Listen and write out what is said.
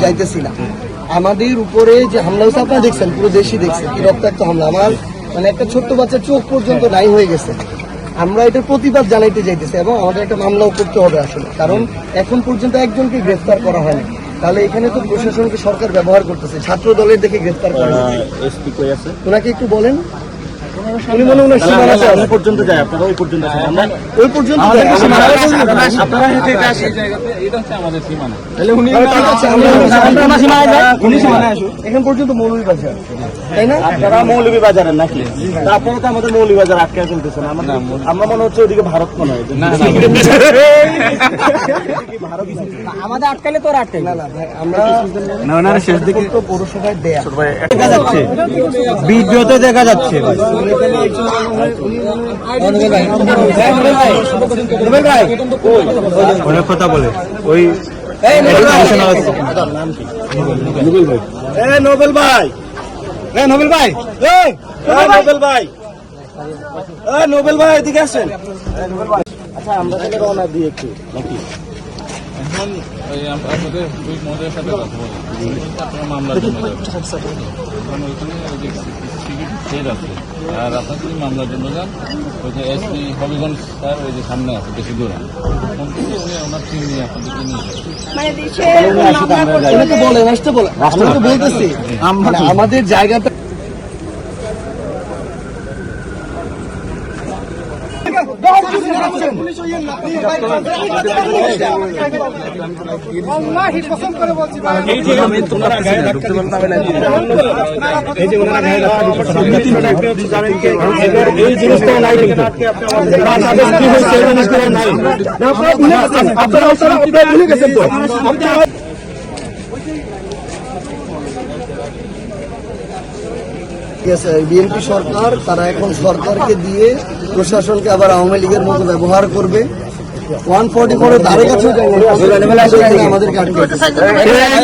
যাইতেছি না। আমাদের উপরে যে হামলা হয়েছে আপনারা দেখছেন, পুরো দেশই দেখছে কি রক্তাক্ত হামলা। আমার মানে একটা ছোট্ট বাচ্চার চোখ পর্যন্ত নাই হয়ে গেছে। আমরা এটার প্রতিবাদ জানাইতে যাইতেছি এবং আমাদের একটা মামলাও করতে হবে আসলে, কারণ এখন পর্যন্ত একজনকে গ্রেফতার করা হয়নি। তাহলে এখানে তো প্রশাসনকে সরকার ব্যবহার করতেছে, ছাত্র দলের দেখে গ্রেফতার করা হয়েছে। ওনাকে একটু বলেন, উনি মনে ওনার সীমানা আছে পর্যন্ত যায়, আপনারা ওই পর্যন্ত আমরা ওই পর্যন্ত আপনারা হেঁটে এটা আসে, এটা হচ্ছে আমাদের সীমানা। তাহলে উনি আমরা সীমানায় যাই, উনি সীমানায় আসুন। এখান পর্যন্ত মৌলভীবাজার, তাই না? আপনারা মৌলভীবাজারের নাকি? আপনারা তো আমাদের মৌলভীবাজার আটকে ফেলতেছেন। আমরা মনে হচ্ছে ওইদিকে ভারত মনে হয় না, আমাদের আটকালে তো আটকাই না। ভাই আমরা শেষ দিকে তো পৌরসভায় দেয়া দেখা যাচ্ছে, ভিডিওতে দেখা যাচ্ছে। অনেক কথা বলে ওই নোবেল ভাই, নোবেল ভাই, নোবেল ভাই, নোবেল ভাই এদিকে আসেন। আচ্ছা আমরা তাহলে রওনা দিই একটু নাকি? এখন আপনাদের দুই মহোদয়ের সাথে কথা বলি, আপনার মামলার জন্য আর আপনার যদি মামলার জন্য যান, ওই যে এসপি হবিগঞ্জ স্যার ওই যে সামনে আছে বেশি দূরে, ফোন থেকে উনি ওনার টিম নিয়ে আপনাদেরকে নিয়ে যাবেন। বলতেছি আমাদের জায়গাটা বিএনপি সরকার, তারা এখন সরকারকে দিয়ে প্রশাসনকে আবার আওয়ামী লীগের মতো ব্যবহার করবে। 144 ধারে কাছেও আমাদেরকে আটকে